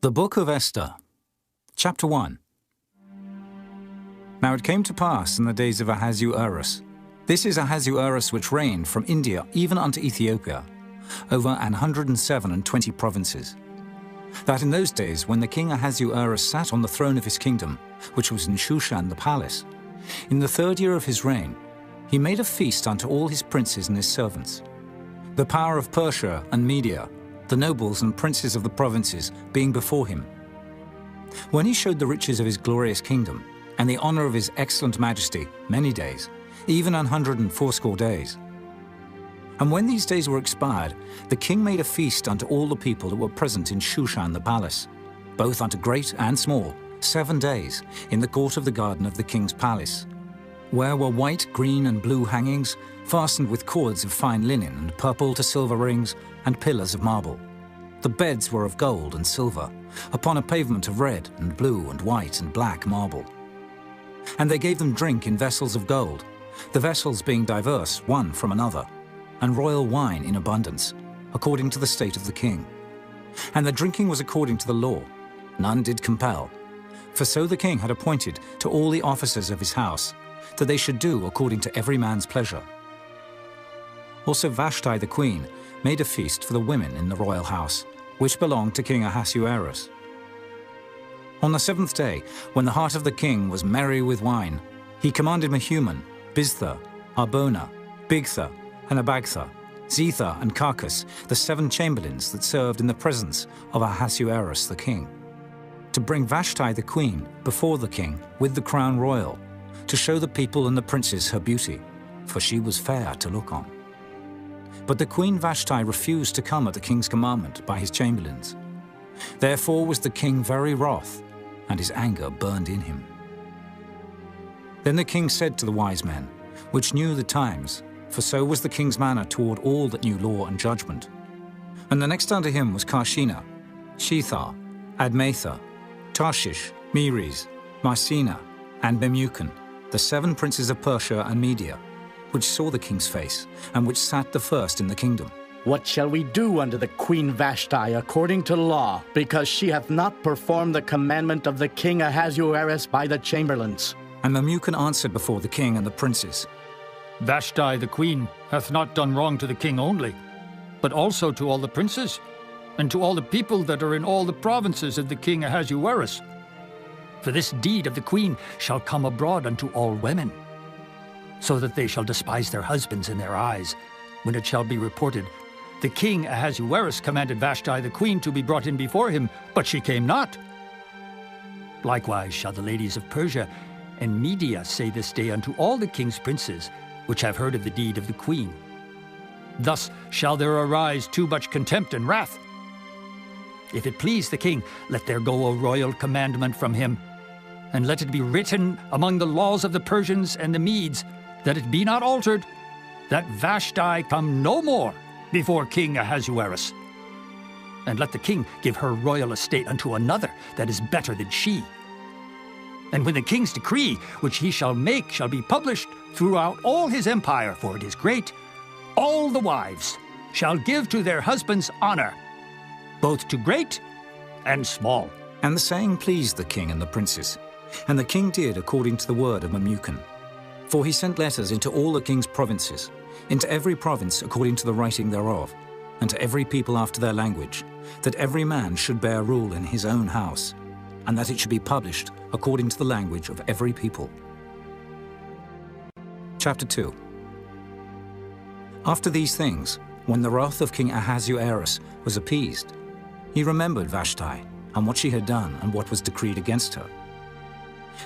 The Book of Esther, Chapter 1. Now it came to pass in the days of Ahasuerus. This is Ahasuerus which reigned from India even unto Ethiopia, over 127 provinces. That in those days, when the king Ahasuerus sat on the throne of his kingdom, which was in Shushan the palace, in the 3rd year of his reign, he made a feast unto all his princes and his servants. The power of Persia and Media, the nobles and princes of the provinces, being before him. When he showed the riches of his glorious kingdom, and the honor of his excellent majesty, many days, even 180 days. And when these days were expired, the king made a feast unto all the people that were present in Shushan the palace, both unto great and small, 7 days, in the court of the garden of the king's palace, where were white, green, and blue hangings, fastened with cords of fine linen, and purple to silver rings, and pillars of marble. The beds were of gold and silver, upon a pavement of red, and blue, and white, and black marble. And they gave them drink in vessels of gold, the vessels being diverse one from another, and royal wine in abundance, according to the state of the king. And the drinking was according to the law, none did compel. For so the king had appointed to all the officers of his house, that they should do according to every man's pleasure. Also Vashti the queen made a feast for the women in the royal house, which belonged to King Ahasuerus. On the 7th day, when the heart of the king was merry with wine, he commanded Mehuman, Biztha, Arbona, Bigtha, and Abagtha, Zetha, and Carcas, the 7 chamberlains that served in the presence of Ahasuerus the king, to bring Vashti the queen before the king with the crown royal, to show the people and the princes her beauty, for she was fair to look on. But the queen Vashti refused to come at the king's commandment by his chamberlains. Therefore was the king very wroth, and his anger burned in him. Then the king said to the wise men, which knew the times, for so was the king's manner toward all that knew law and judgment. And the next unto him was Karshina, Shethar, Admatha, Tarshish, Meres, Marsena, and Memucan, the 7 princes of Persia and Media, which saw the king's face, and which sat the first in the kingdom. What shall we do unto the queen Vashti according to law, because she hath not performed the commandment of the king Ahasuerus by the chamberlains? And Memucan answered before the king and the princes, Vashti the queen hath not done wrong to the king only, but also to all the princes, and to all the people that are in all the provinces of the king Ahasuerus. For this deed of the queen shall come abroad unto all women, so that they shall despise their husbands in their eyes, when it shall be reported, the king Ahasuerus commanded Vashti the queen to be brought in before him, but she came not. Likewise shall the ladies of Persia and Media say this day unto all the king's princes, which have heard of the deed of the queen. Thus shall there arise too much contempt and wrath. If it please the king, let there go a royal commandment from him, and let it be written among the laws of the Persians and the Medes, that it be not altered, that Vashti come no more before King Ahasuerus. And let the king give her royal estate unto another that is better than she. And when the king's decree, which he shall make, shall be published throughout all his empire, for it is great, all the wives shall give to their husbands honor, both to great and small. And the saying pleased the king and the princes. And the king did according to the word of Memucan. For he sent letters into all the king's provinces, into every province according to the writing thereof, and to every people after their language, that every man should bear rule in his own house, and that it should be published according to the language of every people. Chapter 2. After these things, when the wrath of King Ahasuerus was appeased, he remembered Vashti, and what she had done, and what was decreed against her.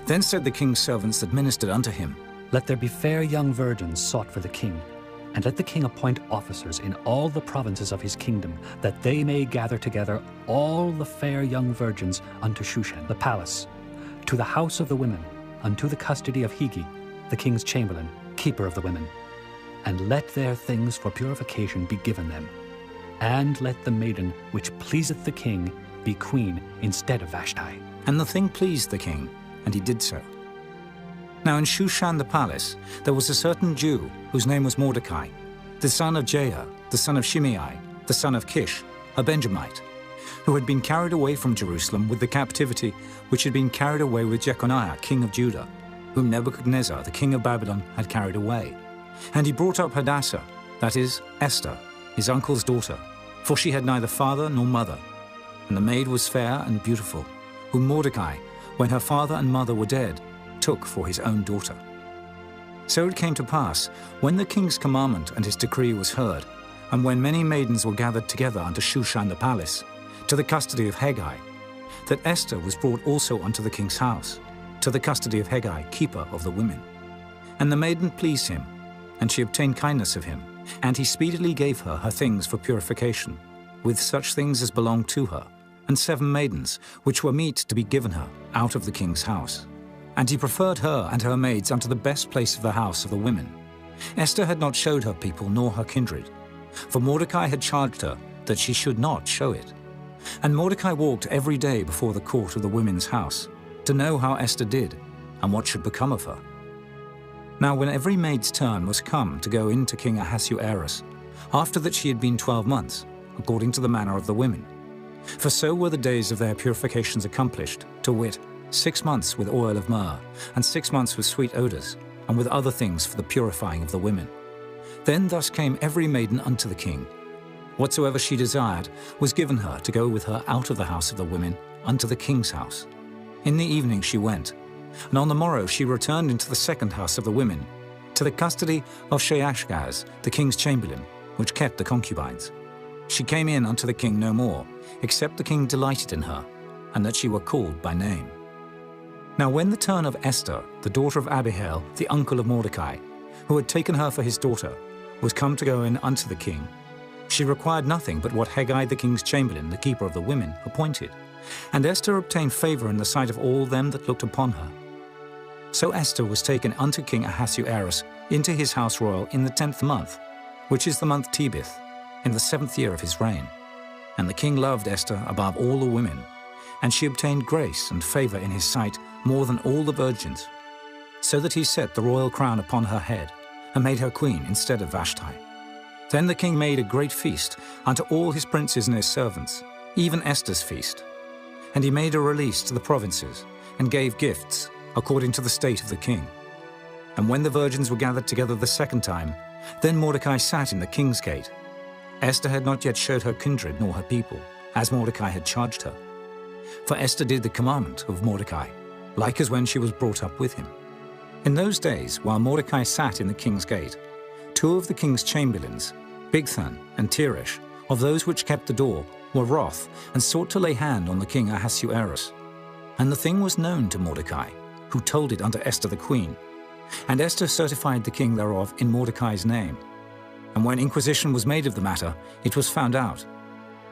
Then said the king's servants that ministered unto him, Let there be fair young virgins sought for the king, and let the king appoint officers in all the provinces of his kingdom, that they may gather together all the fair young virgins unto Shushan the palace, to the house of the women, unto the custody of Hegi, the king's chamberlain, keeper of the women. And let their things for purification be given them. And let the maiden which pleaseth the king be queen instead of Vashti. And the thing pleased the king, and he did so. Now in Shushan the palace there was a certain Jew, whose name was Mordecai, the son of Jair, the son of Shimei, the son of Kish, a Benjamite, who had been carried away from Jerusalem with the captivity which had been carried away with Jeconiah, king of Judah, whom Nebuchadnezzar, the king of Babylon, had carried away. And he brought up Hadassah, that is, Esther, his uncle's daughter, for she had neither father nor mother. And the maid was fair and beautiful, whom Mordecai, when her father and mother were dead, took for his own daughter. So it came to pass, when the king's commandment and his decree was heard, and when many maidens were gathered together unto Shushan the palace, to the custody of Hegai, that Esther was brought also unto the king's house, to the custody of Hegai, keeper of the women. And the maiden pleased him, and she obtained kindness of him, and he speedily gave her her things for purification, with such things as belonged to her, and 7 maidens, which were meet to be given her out of the king's house. And he preferred her and her maids unto the best place of the house of the women. Esther had not showed her people nor her kindred, for Mordecai had charged her that she should not show it. And Mordecai walked every day before the court of the women's house, to know how Esther did, and what should become of her. Now when every maid's turn was come to go in to King Ahasuerus, after that she had been 12 months, according to the manner of the women, for so were the days of their purifications accomplished, to wit, 6 months with oil of myrrh, and 6 months with sweet odors, and with other things for the purifying of the women. Then thus came every maiden unto the king. Whatsoever she desired was given her to go with her out of the house of the women unto the king's house. In the evening she went, and on the morrow she returned into the second house of the women, to the custody of Sheashgaz, the king's chamberlain, which kept the concubines. She came in unto the king no more, except the king delighted in her, and that she were called by name. Now when the turn of Esther, the daughter of Abihail, the uncle of Mordecai, who had taken her for his daughter, was come to go in unto the king, she required nothing but what Hegai the king's chamberlain, the keeper of the women, appointed. And Esther obtained favor in the sight of all them that looked upon her. So Esther was taken unto King Ahasuerus into his house royal in the 10th month, which is the month Tebeth, in the 7th year of his reign. And the king loved Esther above all the women, and she obtained grace and favor in his sight more than all the virgins, so that he set the royal crown upon her head, and made her queen instead of Vashti. Then the king made a great feast unto all his princes and his servants, even Esther's feast. And he made a release to the provinces, and gave gifts, according to the state of the king. And when the virgins were gathered together the second time, then Mordecai sat in the king's gate. Esther had not yet showed her kindred nor her people, as Mordecai had charged her. For Esther did the commandment of Mordecai, like as when she was brought up with him. In those days, while Mordecai sat in the king's gate, 2 of the king's chamberlains, Bigthan and Teresh, of those which kept the door, were wroth, and sought to lay hand on the king Ahasuerus. And the thing was known to Mordecai, who told it unto Esther the queen. And Esther certified the king thereof in Mordecai's name. And when inquisition was made of the matter, it was found out.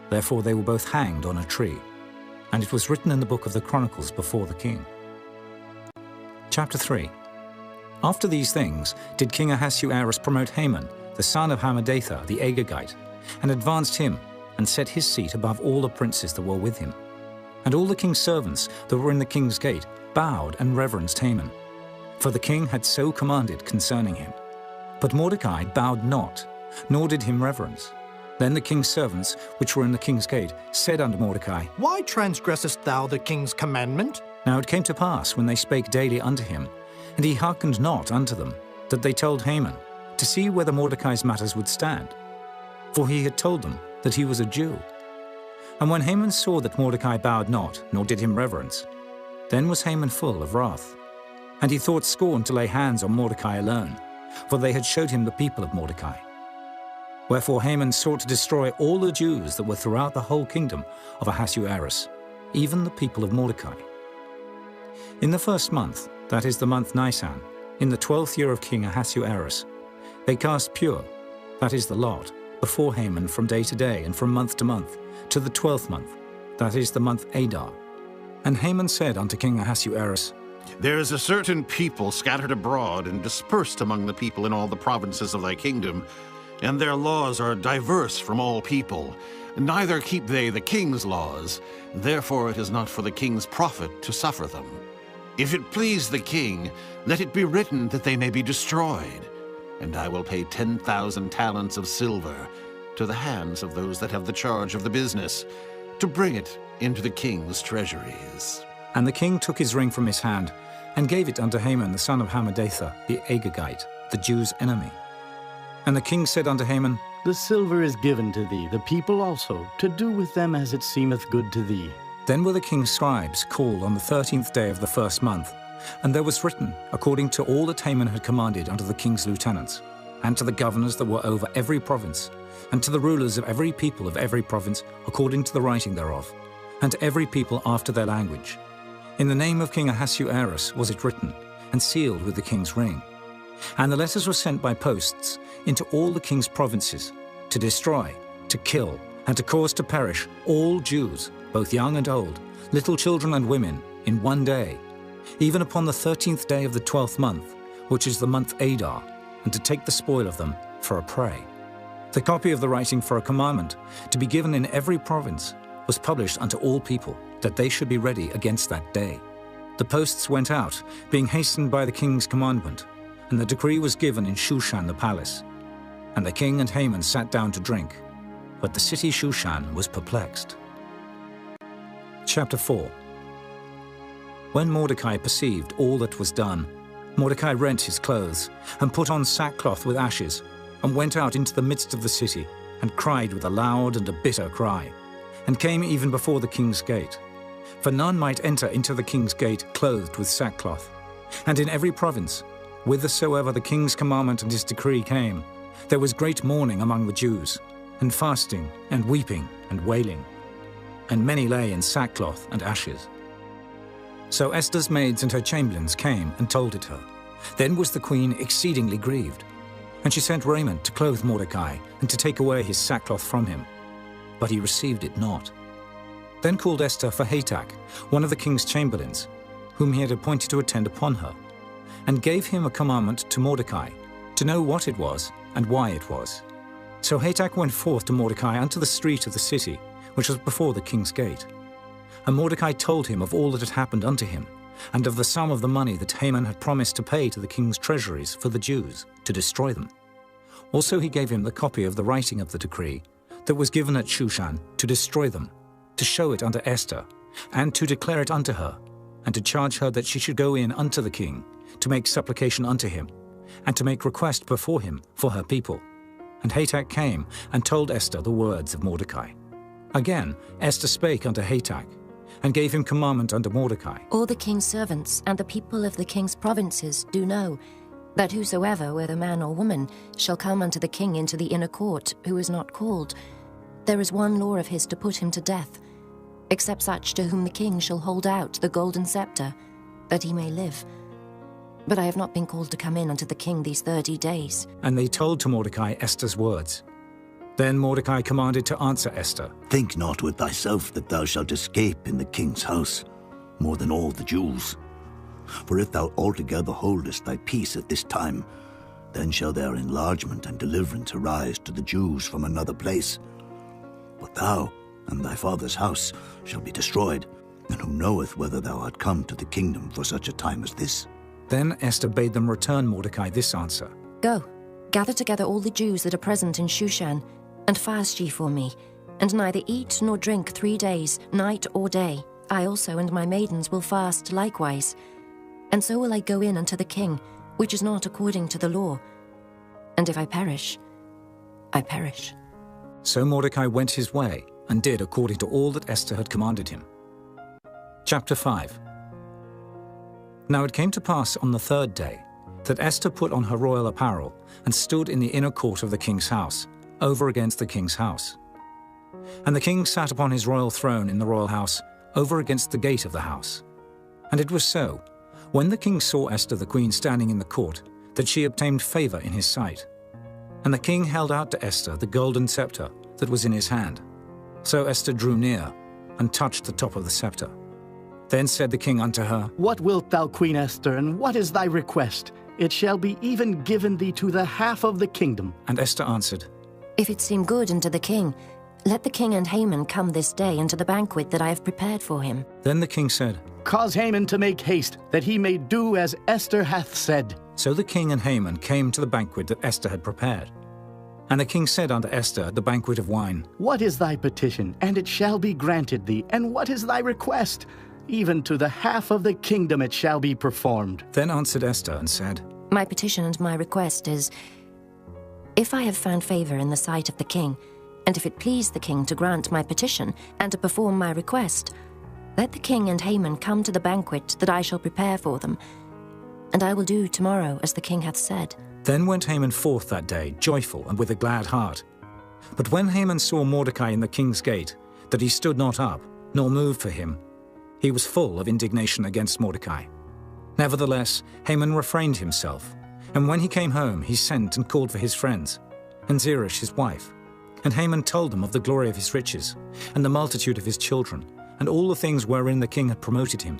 Therefore they were both hanged on a tree. And it was written in the book of the Chronicles before the king. Chapter 3. After these things did King Ahasuerus promote Haman, the son of Hammedatha the Agagite, and advanced him, and set his seat above all the princes that were with him. And all the king's servants that were in the king's gate bowed and reverenced Haman, for the king had so commanded concerning him. But Mordecai bowed not, nor did him reverence. Then the king's servants, which were in the king's gate, said unto Mordecai, Why transgressest thou the king's commandment? Now it came to pass, when they spake daily unto him, and he hearkened not unto them, that they told Haman, to see whether Mordecai's matters would stand. For he had told them that he was a Jew. And when Haman saw that Mordecai bowed not, nor did him reverence, then was Haman full of wrath. And he thought scorn to lay hands on Mordecai alone, for they had showed him the people of Mordecai. Wherefore Haman sought to destroy all the Jews that were throughout the whole kingdom of Ahasuerus, even the people of Mordecai. In the 1st month, that is the month Nisan, in the 12th year of King Ahasuerus, they cast pure, that is the lot, before Haman from day to day and from month to month, to the 12th month, that is the month Adar. And Haman said unto King Ahasuerus, There is a certain people scattered abroad and dispersed among the people in all the provinces of thy kingdom, and their laws are diverse from all people. Neither keep they the king's laws, therefore it is not for the king's profit to suffer them. If it please the king, let it be written that they may be destroyed, and I will pay 10,000 talents of silver to the hands of those that have the charge of the business, to bring it into the king's treasuries. And the king took his ring from his hand and gave it unto Haman the son of Hammedatha, the Agagite, the Jews' enemy. And the king said unto Haman, The silver is given to thee, the people also, to do with them as it seemeth good to thee. Then were the king's scribes called on the 13th day of the first month, and there was written, according to all that Haman had commanded unto the king's lieutenants, and to the governors that were over every province, and to the rulers of every people of every province, according to the writing thereof, and to every people after their language. In the name of King Ahasuerus was it written, and sealed with the king's ring. And the letters were sent by posts into all the king's provinces, to destroy, to kill, and to cause to perish all Jews, both young and old, little children and women, in one day, even upon the 13th day of the 12th month, which is the month Adar, and to take the spoil of them for a prey. The copy of the writing for a commandment, to be given in every province, was published unto all people, that they should be ready against that day. The posts went out, being hastened by the king's commandment, and the decree was given in Shushan the palace. And the king and Haman sat down to drink, but the city Shushan was perplexed. Chapter 4. When Mordecai perceived all that was done, Mordecai rent his clothes, and put on sackcloth with ashes, and went out into the midst of the city, and cried with a loud and a bitter cry, and came even before the king's gate. For none might enter into the king's gate clothed with sackcloth. And in every province, whithersoever the king's commandment and his decree came, there was great mourning among the Jews, and fasting, and weeping, and wailing. And many lay in sackcloth and ashes. So Esther's maids and her chamberlains came and told it her. Then was the queen exceedingly grieved. And she sent raiment to clothe Mordecai, and to take away his sackcloth from him. But he received it not. Then called Esther for Hatach, one of the king's chamberlains, whom he had appointed to attend upon her, and gave him a commandment to Mordecai, to know what it was and why it was. So Hatach went forth to Mordecai unto the street of the city, which was before the king's gate. And Mordecai told him of all that had happened unto him, and of the sum of the money that Haman had promised to pay to the king's treasuries for the Jews, to destroy them. Also he gave him the copy of the writing of the decree that was given at Shushan, to destroy them, to show it unto Esther, and to declare it unto her, and to charge her that she should go in unto the king, to make supplication unto him, and to make request before him for her people. And Hatach came and told Esther the words of Mordecai. Again Esther spake unto Hatach, and gave him commandment unto Mordecai. All the king's servants and the people of the king's provinces do know that whosoever, whether man or woman, shall come unto the king into the inner court, who is not called, there is one law of his to put him to death, except such to whom the king shall hold out the golden scepter, that he may live. But I have not been called to come in unto the king these 30 days. And they told to Mordecai Esther's words. Then Mordecai commanded to answer Esther. Think not with thyself that thou shalt escape in the king's house, more than all the Jews. For if thou altogether holdest thy peace at this time, then shall their enlargement and deliverance arise to the Jews from another place. But thou and thy father's house shall be destroyed, and who knoweth whether thou art come to the kingdom for such a time as this? Then Esther bade them return Mordecai this answer. Go, gather together all the Jews that are present in Shushan, and fast ye for me, and neither eat nor drink 3 days, night or day. I also and my maidens will fast likewise. And so will I go in unto the king, which is not according to the law. And if I perish, I perish. So Mordecai went his way, and did according to all that Esther had commanded him. Chapter 5. Now it came to pass on the 3rd day, that Esther put on her royal apparel, and stood in the inner court of the king's house, over against the king's house. And the king sat upon his royal throne in the royal house, over against the gate of the house. And it was so, when the king saw Esther the queen standing in the court, that she obtained favor in his sight. And the king held out to Esther the golden scepter that was in his hand. So Esther drew near, and touched the top of the scepter. Then said the king unto her, What wilt thou, Queen Esther, and what is thy request? It shall be even given thee to the half of the kingdom. And Esther answered, If it seem good unto the king, let the king and Haman come this day unto the banquet that I have prepared for him. Then the king said, Cause Haman to make haste, that he may do as Esther hath said. So the king and Haman came to the banquet that Esther had prepared. And the king said unto Esther at the banquet of wine, What is thy petition? And it shall be granted thee. And what is thy request? Even to the half of the kingdom it shall be performed. Then answered Esther and said, My petition and my request is, if I have found favor in the sight of the king, and if it please the king to grant my petition and to perform my request, let the king and Haman come to the banquet that I shall prepare for them, and I will do tomorrow as the king hath said. Then went Haman forth that day, joyful and with a glad heart. But when Haman saw Mordecai in the king's gate, that he stood not up, nor moved for him, he was full of indignation against Mordecai. Nevertheless, Haman refrained himself, and when he came home, he sent and called for his friends, and Zeresh his wife. And Haman told them of the glory of his riches, and the multitude of his children, and all the things wherein the king had promoted him,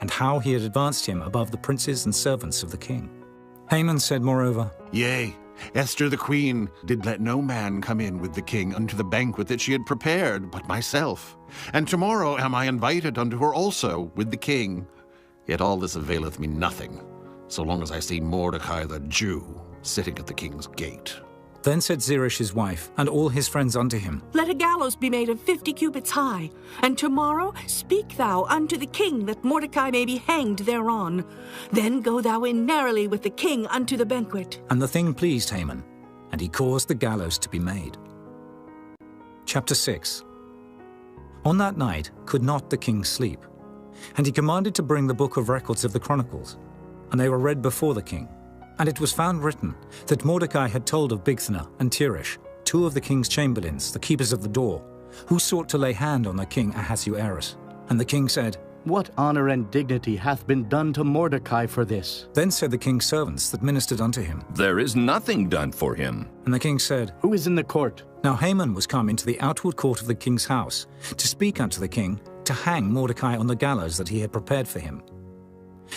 and how he had advanced him above the princes and servants of the king. Haman said moreover, Yea, Esther the queen did let no man come in with the king unto the banquet that she had prepared, but myself. And tomorrow am I invited unto her also with the king. Yet all this availeth me nothing, so long as I see Mordecai the Jew sitting at the king's gate. Then said Zeresh his wife, and all his friends unto him, Let a gallows be made of 50 cubits high, and tomorrow speak thou unto the king that Mordecai may be hanged thereon. Then go thou in narrowly with the king unto the banquet. And the thing pleased Haman, and he caused the gallows to be made. Chapter 6. On that night could not the king sleep, and he commanded to bring the book of records of the Chronicles, and they were read before the king. And it was found written that Mordecai had told of Bigthana and Teresh, two of the king's chamberlains, the keepers of the door, who sought to lay hand on the king Ahasuerus. And the king said, What honor and dignity hath been done to Mordecai for this? Then said the king's servants that ministered unto him, There is nothing done for him. And the king said, Who is in the court? Now Haman was come into the outward court of the king's house, to speak unto the king, to hang Mordecai on the gallows that he had prepared for him.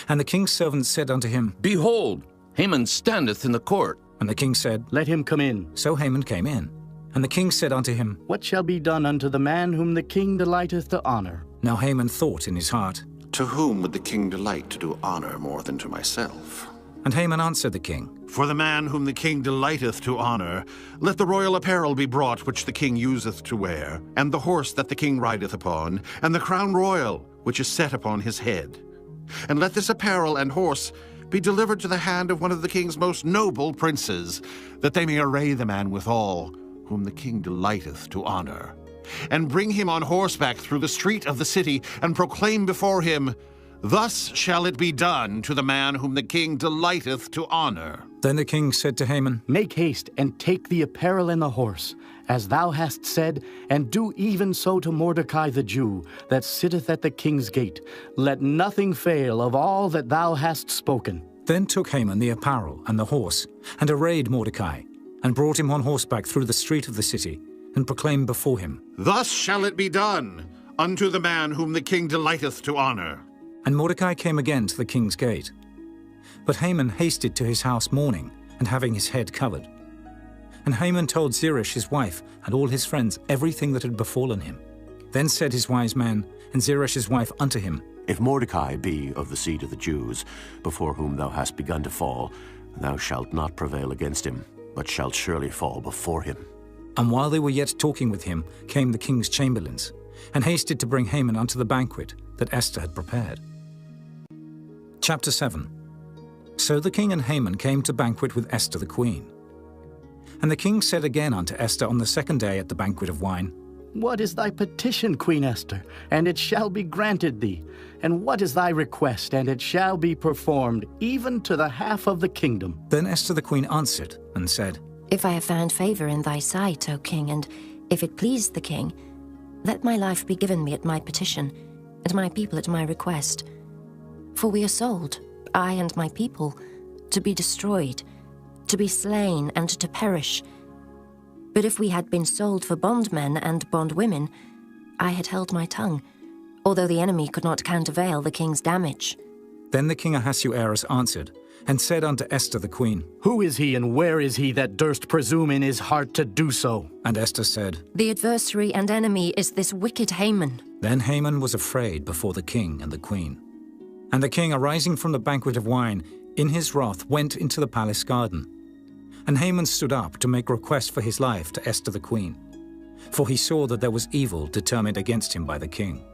And the king's servants said unto him, Behold, Haman standeth in the court. And the king said, Let him come in. So Haman came in. And the king said unto him, What shall be done unto the man whom the king delighteth to honor? Now Haman thought in his heart, To whom would the king delight to do honor more than to myself? And Haman answered the king, For the man whom the king delighteth to honor, let the royal apparel be brought which the king useth to wear, and the horse that the king rideth upon, and the crown royal which is set upon his head. And let this apparel and horse be delivered to the hand of one of the king's most noble princes, that they may array the man withal, whom the king delighteth to honor, and bring him on horseback through the street of the city, and proclaim before him, Thus shall it be done to the man whom the king delighteth to honor. Then the king said to Haman, Make haste, and take the apparel and the horse, as thou hast said, and do even so to Mordecai the Jew, that sitteth at the king's gate. Let nothing fail of all that thou hast spoken. Then took Haman the apparel and the horse, and arrayed Mordecai, and brought him on horseback through the street of the city, and proclaimed before him, Thus shall it be done unto the man whom the king delighteth to honor. And Mordecai came again to the king's gate. But Haman hasted to his house mourning, and having his head covered. And Haman told Zeresh his wife and all his friends everything that had befallen him. Then said his wise men and Zeresh his wife unto him, If Mordecai be of the seed of the Jews, before whom thou hast begun to fall, thou shalt not prevail against him, but shalt surely fall before him. And while they were yet talking with him, came the king's chamberlains, and hasted to bring Haman unto the banquet that Esther had prepared. Chapter 7. So the king and Haman came to banquet with Esther the queen. And the king said again unto Esther on the second day at the banquet of wine, What is thy petition, Queen Esther? And it shall be granted thee. And what is thy request? And it shall be performed, even to the half of the kingdom. Then Esther the queen answered and said, If I have found favor in thy sight, O king, and if it please the king, let my life be given me at my petition, and my people at my request. For we are sold, I and my people, to be destroyed, to be slain, and to perish. But if we had been sold for bondmen and bondwomen, I had held my tongue, although the enemy could not countervail the king's damage. Then the king Ahasuerus answered, and said unto Esther the queen, Who is he, and where is he that durst presume in his heart to do so? And Esther said, The adversary and enemy is this wicked Haman. Then Haman was afraid before the king and the queen. And the king, arising from the banquet of wine, in his wrath went into the palace garden. And Haman stood up to make request for his life to Esther the queen, for he saw that there was evil determined against him by the king.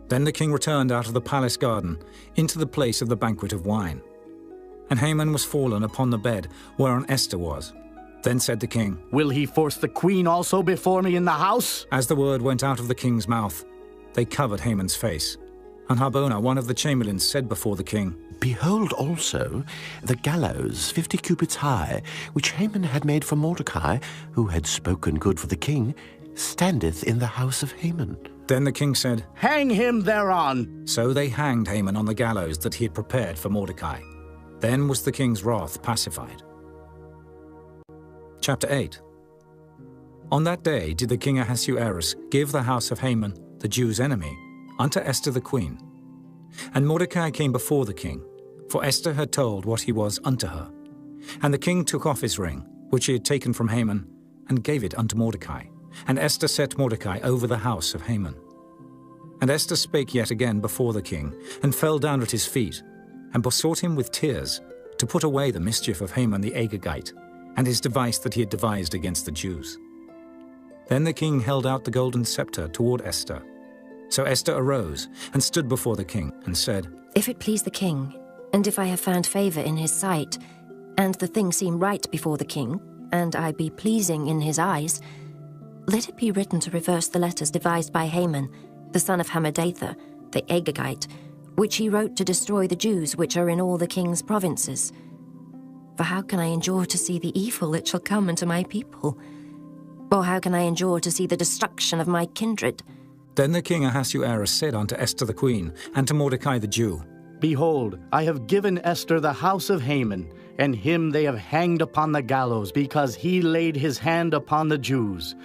Then the king returned out of the palace garden into the place of the banquet of wine. And Haman was fallen upon the bed whereon Esther was. Then said the king, Will he force the queen also before me in the house? As the word went out of the king's mouth, they covered Haman's face. And Harbona, one of the chamberlains, said before the king, Behold also the gallows 50 cubits high, which Haman had made for Mordecai, who had spoken good for the king, standeth in the house of Haman. Then the king said, Hang him thereon. So they hanged Haman on the gallows that he had prepared for Mordecai. Then was the king's wrath pacified. Chapter 8. On that day did the king Ahasuerus give the house of Haman, the Jews' enemy, unto Esther the queen. And Mordecai came before the king, for Esther had told what he was unto her. And the king took off his ring, which he had taken from Haman, and gave it unto Mordecai. And Esther set Mordecai over the house of Haman. And Esther spake yet again before the king, and fell down at his feet, and besought him with tears to put away the mischief of Haman the Agagite, and his device that he had devised against the Jews. Then the king held out the golden scepter toward Esther. So Esther arose and stood before the king, and said, If it please the king, and if I have found favor in his sight, and the thing seem right before the king, and I be pleasing in his eyes, let it be written to reverse the letters devised by Haman, the son of Hammedatha, the Agagite, which he wrote to destroy the Jews which are in all the king's provinces. For how can I endure to see the evil that shall come unto my people? Or how can I endure to see the destruction of my kindred? Then the king Ahasuerus said unto Esther the queen, and to Mordecai the Jew, Behold, I have given Esther the house of Haman, and him they have hanged upon the gallows, because he laid his hand upon the Jews.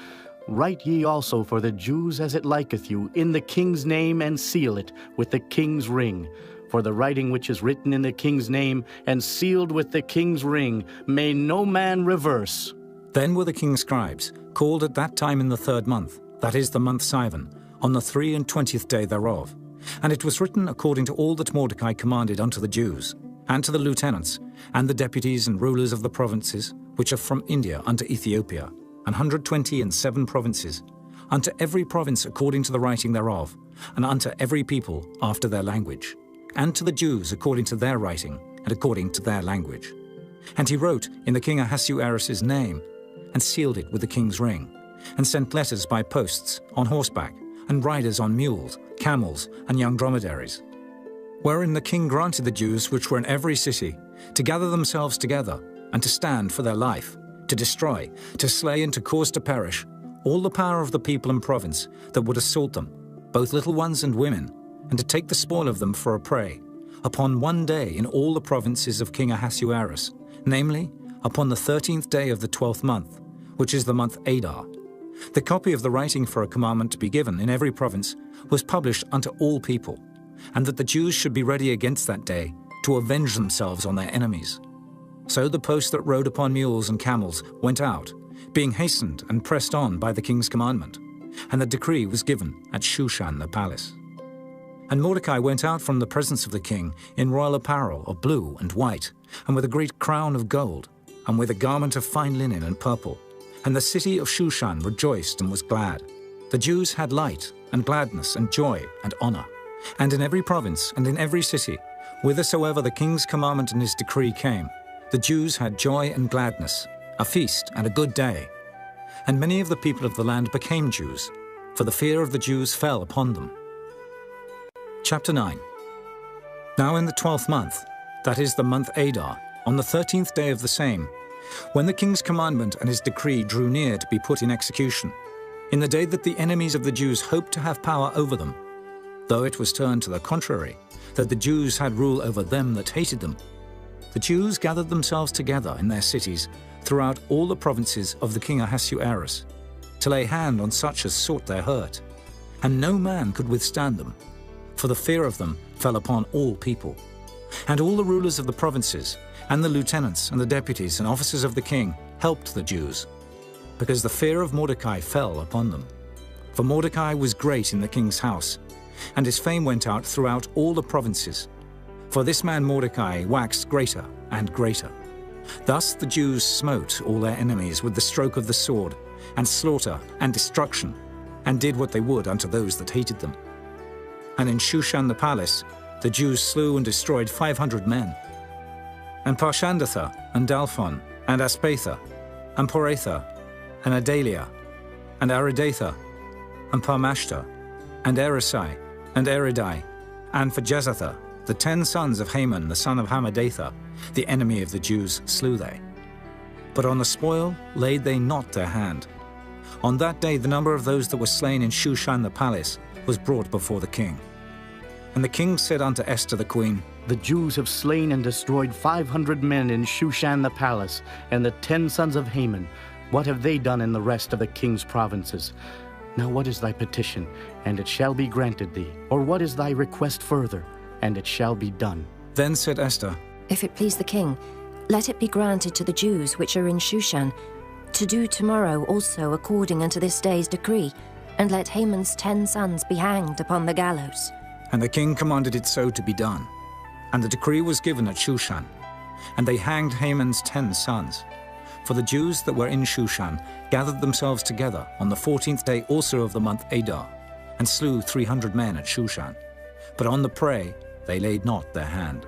Write ye also for the Jews as it liketh you, in the king's name, and seal it with the king's ring. For the writing which is written in the king's name, and sealed with the king's ring, may no man reverse. Then were the king's scribes called at that time in the 3rd month, that is the month Sivan, on the 23rd day thereof. And it was written according to all that Mordecai commanded unto the Jews, and to the lieutenants, and the deputies and rulers of the provinces, which are from India unto Ethiopia, 127 provinces, unto every province according to the writing thereof, and unto every people after their language, and to the Jews according to their writing, and according to their language. And he wrote in the king Ahasuerus' name, and sealed it with the king's ring, and sent letters by posts, on horseback, and riders on mules, camels, and young dromedaries. Wherein the king granted the Jews which were in every city to gather themselves together, and to stand for their life, to destroy, to slay, and to cause to perish all the power of the people and province that would assault them, both little ones and women, and to take the spoil of them for a prey, upon one day in all the provinces of King Ahasuerus, namely, upon the 13th day of the 12th month, which is the month Adar. The copy of the writing for a commandment to be given in every province was published unto all people, and that the Jews should be ready against that day to avenge themselves on their enemies. So the posts that rode upon mules and camels went out, being hastened and pressed on by the king's commandment, and the decree was given at Shushan the palace. And Mordecai went out from the presence of the king in royal apparel of blue and white, and with a great crown of gold, and with a garment of fine linen and purple. And the city of Shushan rejoiced and was glad. The Jews had light and gladness and joy and honor. And in every province and in every city, whithersoever the king's commandment and his decree came, the Jews had joy and gladness, a feast and a good day. And many of the people of the land became Jews, for the fear of the Jews fell upon them. Chapter 9. Now in the 12th month, that is the month Adar, on the 13th day of the same, when the king's commandment and his decree drew near to be put in execution, in the day that the enemies of the Jews hoped to have power over them, though it was turned to the contrary, that the Jews had rule over them that hated them, the Jews gathered themselves together in their cities throughout all the provinces of the king Ahasuerus, to lay hand on such as sought their hurt, and no man could withstand them, for the fear of them fell upon all people. And all the rulers of the provinces, and the lieutenants and the deputies and officers of the king helped the Jews, because the fear of Mordecai fell upon them. For Mordecai was great in the king's house, and his fame went out throughout all the provinces. For this man Mordecai waxed greater and greater. Thus the Jews smote all their enemies with the stroke of the sword, and slaughter and destruction, and did what they would unto those that hated them. And in Shushan the palace the Jews slew and destroyed 500 men. And Parshandatha, and Dalphon, and Aspatha, and Poratha, and Adalia, and Aridatha, and Parmashta, and Erisai, and Eridai, and for Jezatha, the 10 sons of Haman the son of Hammedatha, the enemy of the Jews, slew they. But on the spoil laid they not their hand. On that day the number of those that were slain in Shushan the palace was brought before the king. And the king said unto Esther the queen, The Jews have slain and destroyed 500 men in Shushan the palace, and the 10 sons of Haman. What have they done in the rest of the king's provinces? Now what is thy petition, and it shall be granted thee? Or what is thy request further, and it shall be done? Then said Esther, If it please the king, let it be granted to the Jews which are in Shushan, to do tomorrow also according unto this day's decree, and let Haman's 10 sons be hanged upon the gallows. And the king commanded it so to be done. And the decree was given at Shushan. And they hanged Haman's 10 sons. For the Jews that were in Shushan gathered themselves together on the 14th day also of the month Adar, and slew 300 men at Shushan. But on the prey they laid not their hand.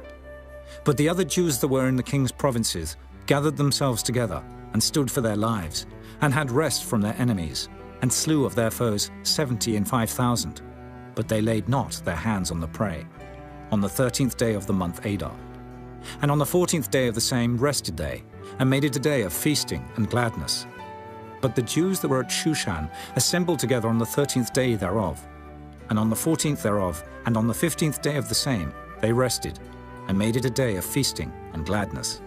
But the other Jews that were in the king's provinces gathered themselves together, and stood for their lives, and had rest from their enemies, and slew of their foes 75,000. But they laid not their hands on the prey, on the 13th day of the month Adar. And on the 14th day of the same rested they, and made it a day of feasting and gladness. But the Jews that were at Shushan assembled together on the 13th day thereof. And on the 14th thereof, and on the 15th day of the same, they rested, and made it a day of feasting and gladness.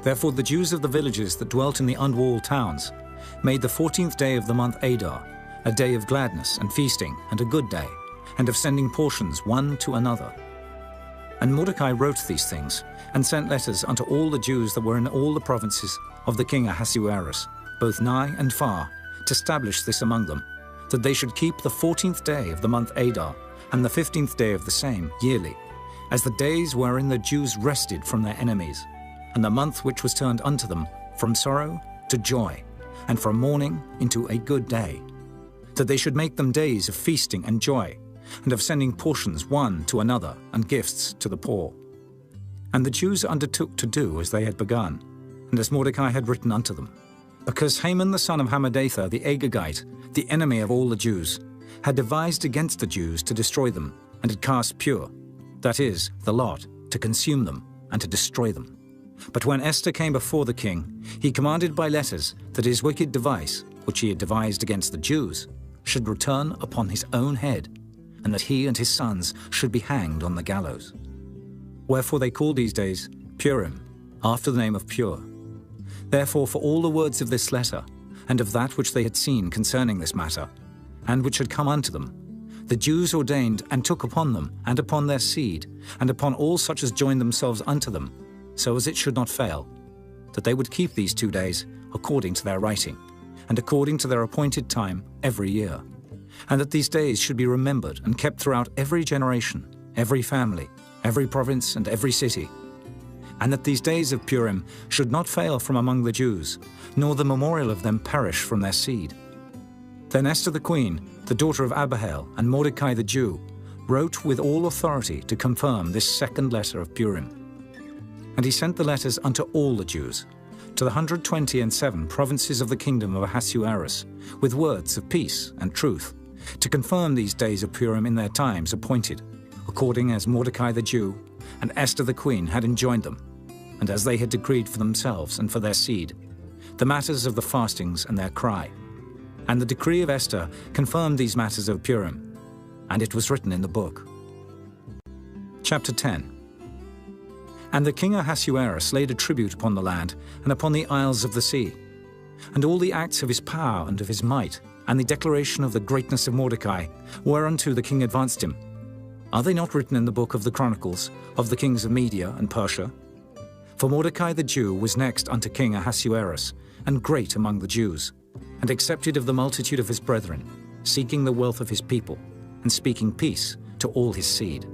Therefore the Jews of the villages that dwelt in the unwalled towns made the 14th day of the month Adar a day of gladness and feasting and a good day, and of sending portions one to another. And Mordecai wrote these things, and sent letters unto all the Jews that were in all the provinces of the king Ahasuerus, both nigh and far, to establish this among them, that they should keep the 14th day of the month Adar, and the 15th day of the same, yearly, as the days wherein the Jews rested from their enemies, and the month which was turned unto them from sorrow to joy, and from mourning into a good day, that they should make them days of feasting and joy, and of sending portions one to another, and gifts to the poor. And the Jews undertook to do as they had begun, and as Mordecai had written unto them, because Haman the son of Hammedatha the Agagite, the enemy of all the Jews, had devised against the Jews to destroy them, and had cast Pur, that is, the lot, to consume them, and to destroy them. But when Esther came before the king, he commanded by letters that his wicked device, which he had devised against the Jews, should return upon his own head, and that he and his sons should be hanged on the gallows. Wherefore they called these days Purim, after the name of Pur. Therefore for all the words of this letter, and of that which they had seen concerning this matter, and which had come unto them, the Jews ordained and took upon them, and upon their seed, and upon all such as joined themselves unto them, so as it should not fail, that they would keep these 2 days according to their writing, and according to their appointed time every year, and that these days should be remembered and kept throughout every generation, every family, every province, and every city, and that these days of Purim should not fail from among the Jews, nor the memorial of them perish from their seed. Then Esther the queen, the daughter of Abihail, and Mordecai the Jew, wrote with all authority to confirm this second letter of Purim. And he sent the letters unto all the Jews, to the 127 provinces of the kingdom of Ahasuerus, with words of peace and truth, to confirm these days of Purim in their times appointed, according as Mordecai the Jew and Esther the queen had enjoined them, and as they had decreed for themselves and for their seed, the matters of the fastings and their cry. And the decree of Esther confirmed these matters of Purim, and it was written in the book. Chapter 10. And the king Ahasuerus laid a tribute upon the land and upon the isles of the sea, and all the acts of his power and of his might, and the declaration of the greatness of Mordecai, whereunto the king advanced him. Are they not written in the book of the Chronicles of the kings of Media and Persia? For Mordecai the Jew was next unto King Ahasuerus, and great among the Jews, and accepted of the multitude of his brethren, seeking the wealth of his people, and speaking peace to all his seed.